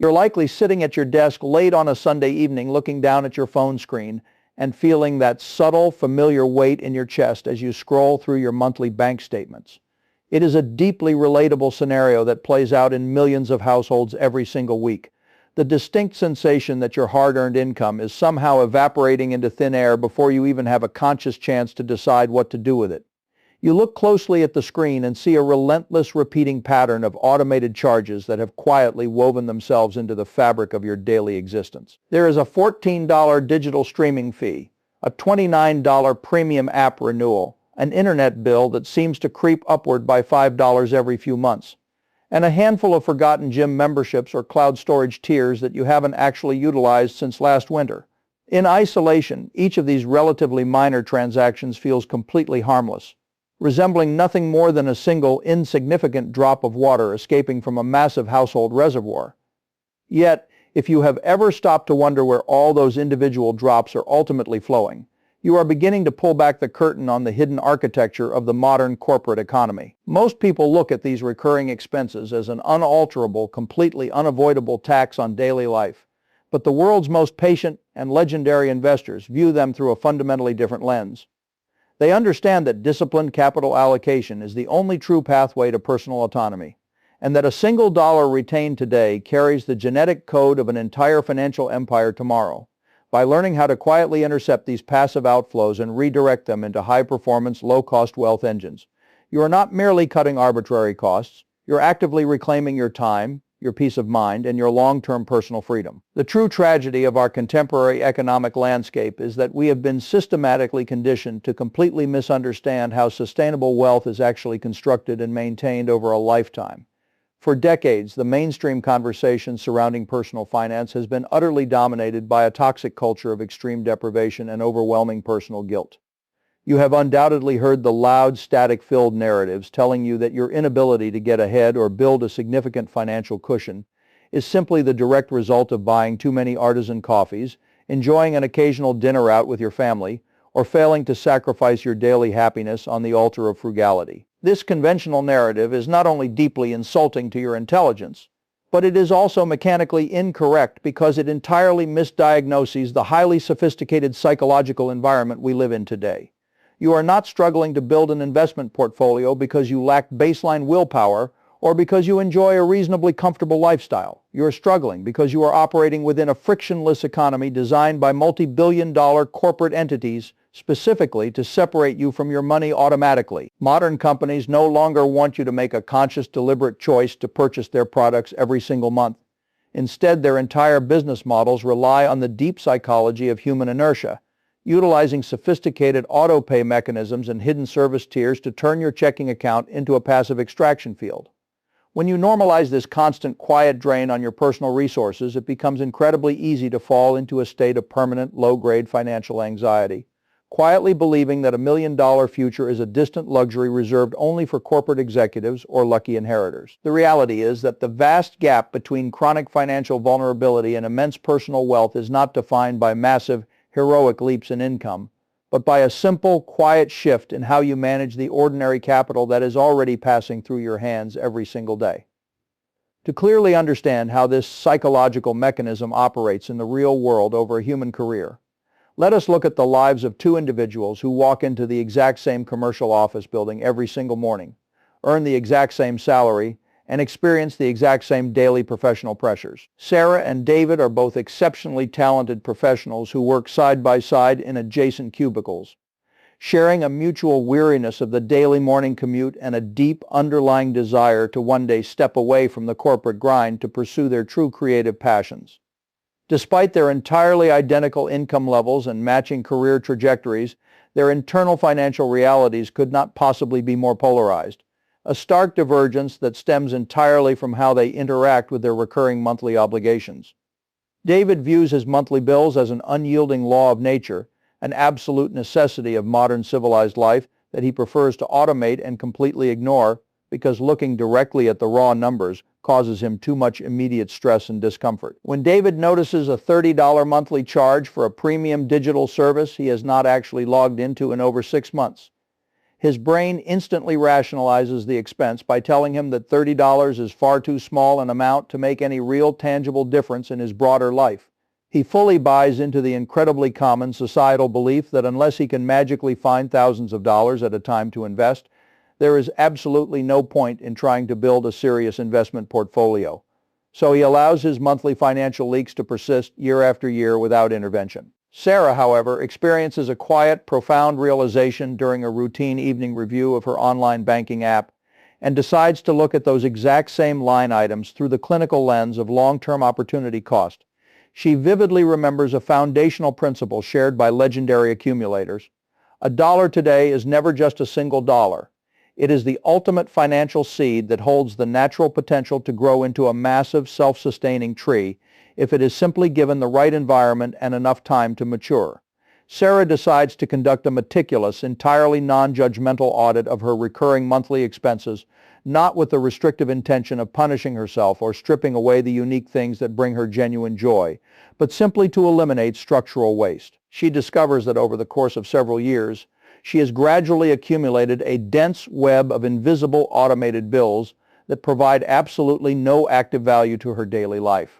You're likely sitting at your desk late on a Sunday evening looking down at your phone screen and feeling that subtle, familiar weight in your chest as you scroll through your monthly bank statements. It is a deeply relatable scenario that plays out in millions of households every single week. The distinct sensation that your hard-earned income is somehow evaporating into thin air before you even have a conscious chance to decide what to do with it. You look closely at the screen and see a relentless repeating pattern of automated charges that have quietly woven themselves into the fabric of your daily existence. There is a $14 digital streaming fee, a $29 premium app renewal, an internet bill that seems to creep upward by $5 every few months, and a handful of forgotten gym memberships or cloud storage tiers that you haven't actually utilized since last winter. In isolation, each of these relatively minor transactions feels completely harmless, resembling nothing more than a single insignificant drop of water escaping from a massive household reservoir. Yet, if you have ever stopped to wonder where all those individual drops are ultimately flowing, you are beginning to pull back the curtain on the hidden architecture of the modern corporate economy. Most people look at these recurring expenses as an unalterable, completely unavoidable tax on daily life, but the world's most patient and legendary investors view them through a fundamentally different lens. They understand that disciplined capital allocation is the only true pathway to personal autonomy, and that a single dollar retained today carries the genetic code of an entire financial empire tomorrow. By learning how to quietly intercept these passive outflows and redirect them into high-performance, low-cost wealth engines, you are not merely cutting arbitrary costs, you're actively reclaiming your time, your peace of mind, and your long-term personal freedom. The true tragedy of our contemporary economic landscape is that we have been systematically conditioned to completely misunderstand how sustainable wealth is actually constructed and maintained over a lifetime. For decades, the mainstream conversation surrounding personal finance has been utterly dominated by a toxic culture of extreme deprivation and overwhelming personal guilt. You have undoubtedly heard the loud, static-filled narratives telling you that your inability to get ahead or build a significant financial cushion is simply the direct result of buying too many artisan coffees, enjoying an occasional dinner out with your family, or failing to sacrifice your daily happiness on the altar of frugality. This conventional narrative is not only deeply insulting to your intelligence, but it is also mechanically incorrect because it entirely misdiagnoses the highly sophisticated psychological environment we live in today. You are not struggling to build an investment portfolio because you lack baseline willpower or because you enjoy a reasonably comfortable lifestyle. You are struggling because you are operating within a frictionless economy designed by multi-billion-dollar corporate entities specifically to separate you from your money automatically. Modern companies no longer want you to make a conscious, deliberate choice to purchase their products every single month. Instead, their entire business models rely on the deep psychology of human inertia, utilizing sophisticated auto-pay mechanisms and hidden service tiers to turn your checking account into a passive extraction field. When you normalize this constant quiet drain on your personal resources, it becomes incredibly easy to fall into a state of permanent, low-grade financial anxiety, quietly believing that $1 million future is a distant luxury reserved only for corporate executives or lucky inheritors. The reality is that the vast gap between chronic financial vulnerability and immense personal wealth is not defined by massive, heroic leaps in income, but by a simple, quiet shift in how you manage the ordinary capital that is already passing through your hands every single day. To clearly understand how this psychological mechanism operates in the real world over a human career, let us look at the lives of two individuals who walk into the exact same commercial office building every single morning, earn the exact same salary, and experience the exact same daily professional pressures. Sarah and David are both exceptionally talented professionals who work side by side in adjacent cubicles, sharing a mutual weariness of the daily morning commute and a deep underlying desire to one day step away from the corporate grind to pursue their true creative passions. Despite their entirely identical income levels and matching career trajectories, their internal financial realities could not possibly be more polarized, a stark divergence that stems entirely from how they interact with their recurring monthly obligations. David views his monthly bills as an unyielding law of nature, an absolute necessity of modern civilized life that he prefers to automate and completely ignore because looking directly at the raw numbers causes him too much immediate stress and discomfort. When David notices a $30 monthly charge for a premium digital service he has not actually logged into in over 6 months, His brain instantly rationalizes the expense by telling him that $30 is far too small an amount to make any real tangible difference in his broader life. He fully buys into the incredibly common societal belief that unless he can magically find thousands of dollars at a time to invest, there is absolutely no point in trying to build a serious investment portfolio. So he allows his monthly financial leaks to persist year after year without intervention. Sarah, however, experiences a quiet, profound realization during a routine evening review of her online banking app and decides to look at those exact same line items through the clinical lens of long-term opportunity cost. She vividly remembers a foundational principle shared by legendary accumulators. A dollar today is never just a single dollar. It is the ultimate financial seed that holds the natural potential to grow into a massive, self-sustaining tree if it is simply given the right environment and enough time to mature. Sarah decides to conduct a meticulous, entirely non-judgmental audit of her recurring monthly expenses, not with the restrictive intention of punishing herself or stripping away the unique things that bring her genuine joy, but simply to eliminate structural waste. She discovers that over the course of several years, she has gradually accumulated a dense web of invisible automated bills that provide absolutely no active value to her daily life.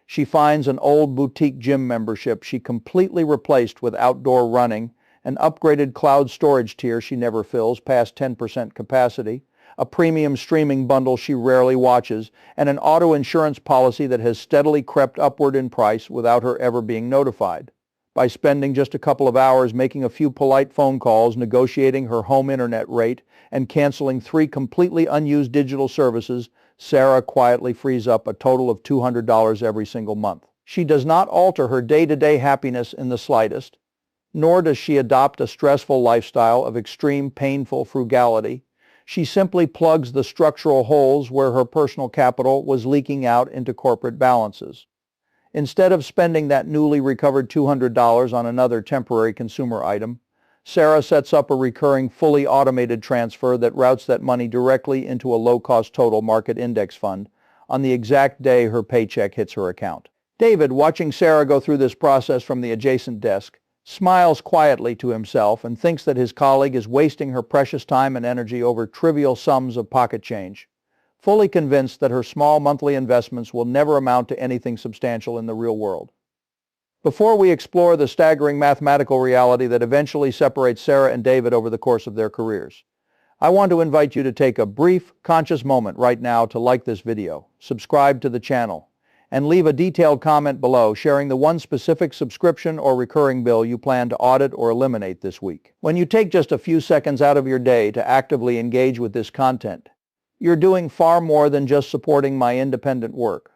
She finds an old boutique gym membership she completely replaced with outdoor running, an upgraded cloud storage tier she never fills past 10% capacity, a premium streaming bundle she rarely watches, and an auto insurance policy that has steadily crept upward in price without her ever being notified. By spending just a couple of hours making a few polite phone calls, negotiating her home internet rate, and canceling 3 completely unused digital services, Sarah quietly frees up a total of $200 every single month. She does not alter her day-to-day happiness in the slightest, nor does she adopt a stressful lifestyle of extreme, painful frugality. She simply plugs the structural holes where her personal capital was leaking out into corporate balances. Instead of spending that newly recovered $200 on another temporary consumer item, Sarah sets up a recurring, fully automated transfer that routes that money directly into a low-cost total market index fund on the exact day her paycheck hits her account. David, watching Sarah go through this process from the adjacent desk, smiles quietly to himself and thinks that his colleague is wasting her precious time and energy over trivial sums of pocket change, fully convinced that her small monthly investments will never amount to anything substantial in the real world. Before we explore the staggering mathematical reality that eventually separates Sarah and David over the course of their careers, I want to invite you to take a brief, conscious moment right now to like this video, subscribe to the channel, and leave a detailed comment below sharing the one specific subscription or recurring bill you plan to audit or eliminate this week. When you take just a few seconds out of your day to actively engage with this content, you're doing far more than just supporting my independent work.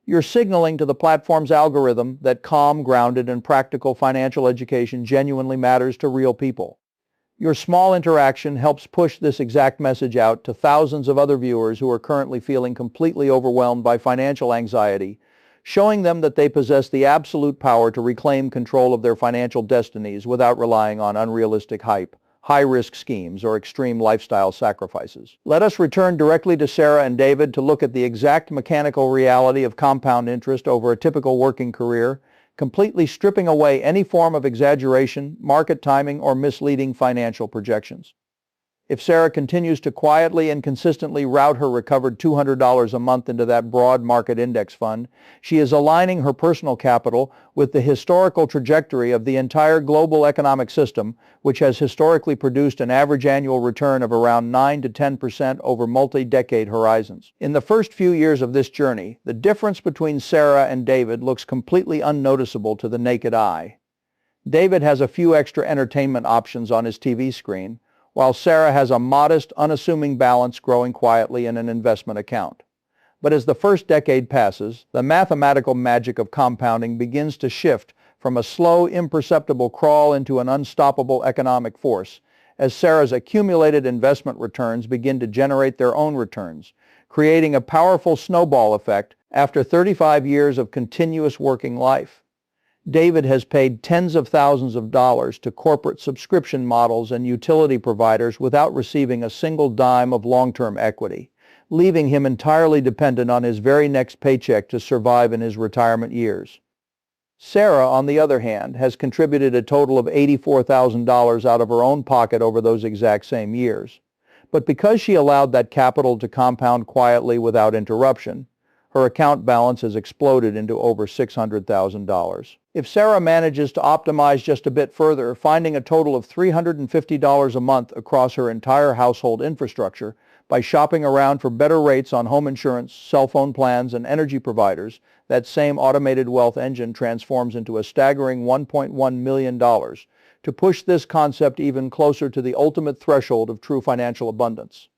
You're signaling to the platform's algorithm that calm, grounded, and practical financial education genuinely matters to real people. Your small interaction helps push this exact message out to thousands of other viewers who are currently feeling completely overwhelmed by financial anxiety, showing them that they possess the absolute power to reclaim control of their financial destinies without relying on unrealistic hype, high-risk schemes, or extreme lifestyle sacrifices. Let us return directly to Sarah and David to look at the exact mechanical reality of compound interest over a typical working career, completely stripping away any form of exaggeration, market timing, or misleading financial projections. If Sarah continues to quietly and consistently route her recovered $200 a month into that broad market index fund, she is aligning her personal capital with the historical trajectory of the entire global economic system, which has historically produced an average annual return of around 9 to 10% over multi-decade horizons. In the first few years of this journey, the difference between Sarah and David looks completely unnoticeable to the naked eye. David has a few extra entertainment options on his TV screen, while Sarah has a modest, unassuming balance growing quietly in an investment account. But as the first decade passes, the mathematical magic of compounding begins to shift from a slow, imperceptible crawl into an unstoppable economic force, as Sarah's accumulated investment returns begin to generate their own returns, creating a powerful snowball effect after 35 years of continuous working life. David has paid tens of thousands of dollars to corporate subscription models and utility providers without receiving a single dime of long-term equity, leaving him entirely dependent on his very next paycheck to survive in his retirement years. Sarah, on the other hand, has contributed a total of $84,000 out of her own pocket over those exact same years. But because she allowed that capital to compound quietly without interruption, her account balance has exploded into over $600,000. If Sarah manages to optimize just a bit further, finding a total of $350 a month across her entire household infrastructure by shopping around for better rates on home insurance, cell phone plans, and energy providers, that same automated wealth engine transforms into a staggering $1.1 million to push this concept even closer to the ultimate threshold of true financial abundance.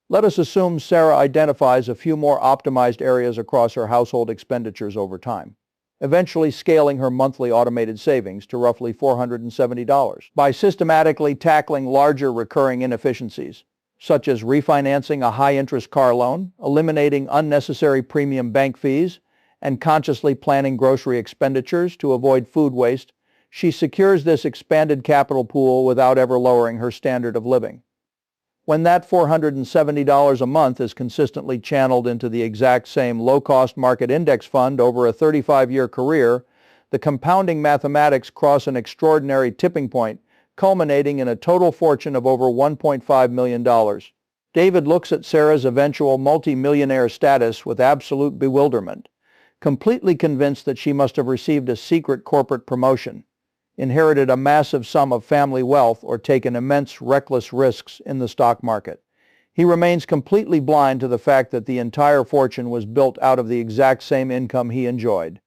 Let us assume Sarah identifies a few more optimized areas across her household expenditures over time, eventually scaling her monthly automated savings to roughly $470 by systematically tackling larger recurring inefficiencies, such as refinancing a high-interest car loan, eliminating unnecessary premium bank fees, and consciously planning grocery expenditures to avoid food waste. She secures this expanded capital pool without ever lowering her standard of living. When that $470 a month is consistently channeled into the exact same low-cost market index fund over a 35-year career, the compounding mathematics cross an extraordinary tipping point, culminating in a total fortune of over $1.5 million. David looks at Sarah's eventual multi-millionaire status with absolute bewilderment, completely convinced that she must have received a secret corporate promotion, inherited a massive sum of family wealth, or taken immense reckless risks in the stock market. He remains completely blind to the fact that the entire fortune was built out of the exact same income he enjoyed,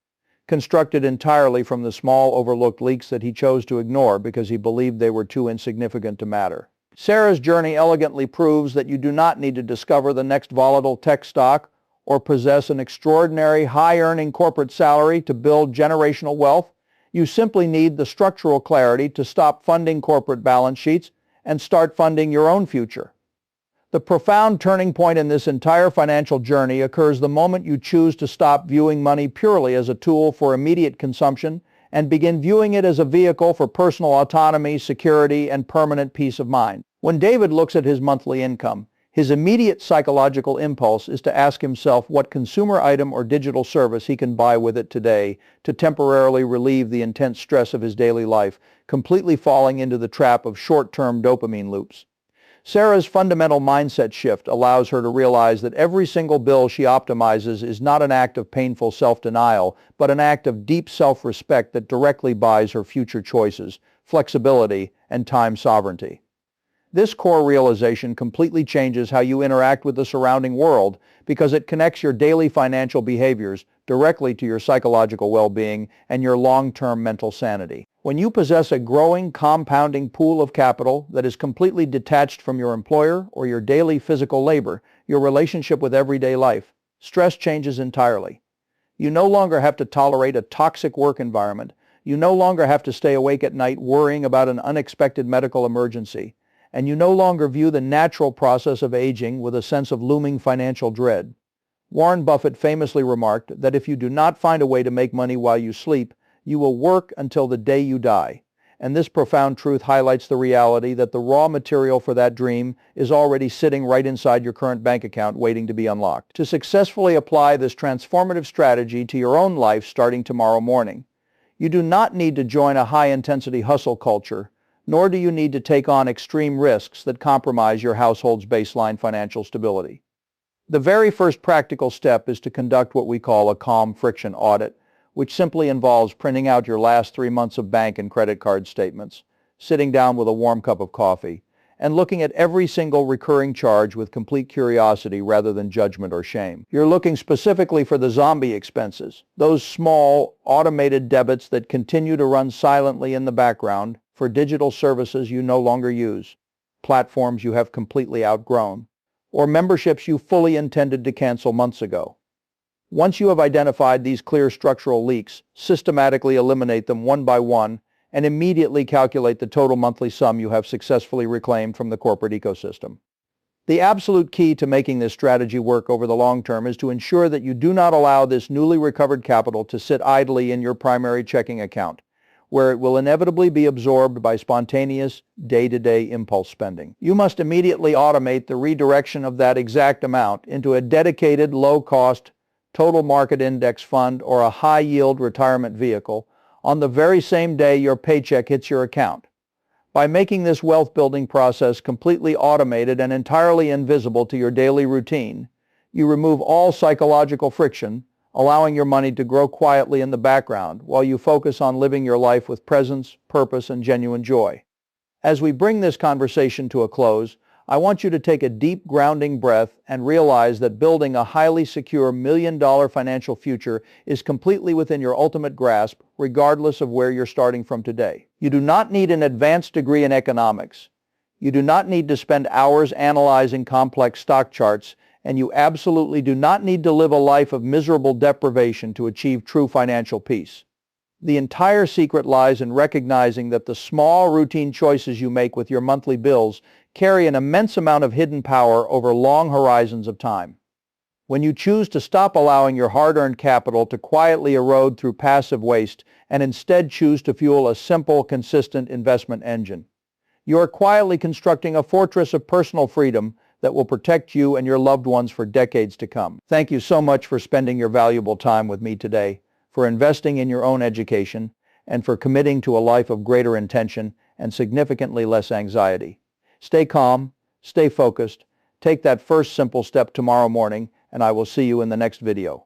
constructed entirely from the small overlooked leaks that he chose to ignore because he believed they were too insignificant to matter. Sarah's journey elegantly proves that you do not need to discover the next volatile tech stock or possess an extraordinary high-earning corporate salary to build generational wealth. You simply need the structural clarity to stop funding corporate balance sheets and start funding your own future. The profound turning point in this entire financial journey occurs the moment you choose to stop viewing money purely as a tool for immediate consumption and begin viewing it as a vehicle for personal autonomy, security, and permanent peace of mind. When David looks at his monthly income, his immediate psychological impulse is to ask himself what consumer item or digital service he can buy with it today to temporarily relieve the intense stress of his daily life, completely falling into the trap of short-term dopamine loops. Sarah's fundamental mindset shift allows her to realize that every single bill she optimizes is not an act of painful self-denial, but an act of deep self-respect that directly buys her future choices, flexibility, and time sovereignty. This core realization completely changes how you interact with the surrounding world because it connects your daily financial behaviors directly to your psychological well-being and your long-term mental sanity. When you possess a growing, compounding pool of capital that is completely detached from your employer or your daily physical labor, your relationship with everyday life, stress changes entirely. You no longer have to tolerate a toxic work environment. You no longer have to stay awake at night worrying about an unexpected medical emergency. And you no longer view the natural process of aging with a sense of looming financial dread. Warren Buffett famously remarked that if you do not find a way to make money while you sleep, you will work until the day you die. And this profound truth highlights the reality that the raw material for that dream is already sitting right inside your current bank account waiting to be unlocked. To successfully apply this transformative strategy to your own life starting tomorrow morning, you do not need to join a high-intensity hustle culture, nor do you need to take on extreme risks that compromise your household's baseline financial stability. The very first practical step is to conduct what we call a calm friction audit, which simply involves printing out your last 3 months of bank and credit card statements, sitting down with a warm cup of coffee, and looking at every single recurring charge with complete curiosity rather than judgment or shame. You're looking specifically for the zombie expenses, those small, automated debits that continue to run silently in the background for digital services you no longer use, platforms you have completely outgrown, or memberships you fully intended to cancel months ago. Once you have identified these clear structural leaks, systematically eliminate them one by one and immediately calculate the total monthly sum you have successfully reclaimed from the corporate ecosystem. The absolute key to making this strategy work over the long term is to ensure that you do not allow this newly recovered capital to sit idly in your primary checking account, where it will inevitably be absorbed by spontaneous, day-to-day impulse spending. You must immediately automate the redirection of that exact amount into a dedicated, low-cost, total market index fund or a high-yield retirement vehicle, on the very same day your paycheck hits your account. By making this wealth-building process completely automated and entirely invisible to your daily routine, you remove all psychological friction, allowing your money to grow quietly in the background while you focus on living your life with presence, purpose, and genuine joy. As we bring this conversation to a close, I want you to take a deep, grounding breath and realize that building a highly secure million-dollar financial future is completely within your ultimate grasp, regardless of where you're starting from today. You do not need an advanced degree in economics. You do not need to spend hours analyzing complex stock charts, and you absolutely do not need to live a life of miserable deprivation to achieve true financial peace. The entire secret lies in recognizing that the small, routine choices you make with your monthly bills carry an immense amount of hidden power over long horizons of time. When you choose to stop allowing your hard-earned capital to quietly erode through passive waste and instead choose to fuel a simple, consistent investment engine, you are quietly constructing a fortress of personal freedom that will protect you and your loved ones for decades to come. Thank you so much for spending your valuable time with me today, for investing in your own education, and for committing to a life of greater intention and significantly less anxiety. Stay calm, stay focused, take that first simple step tomorrow morning, and I will see you in the next video.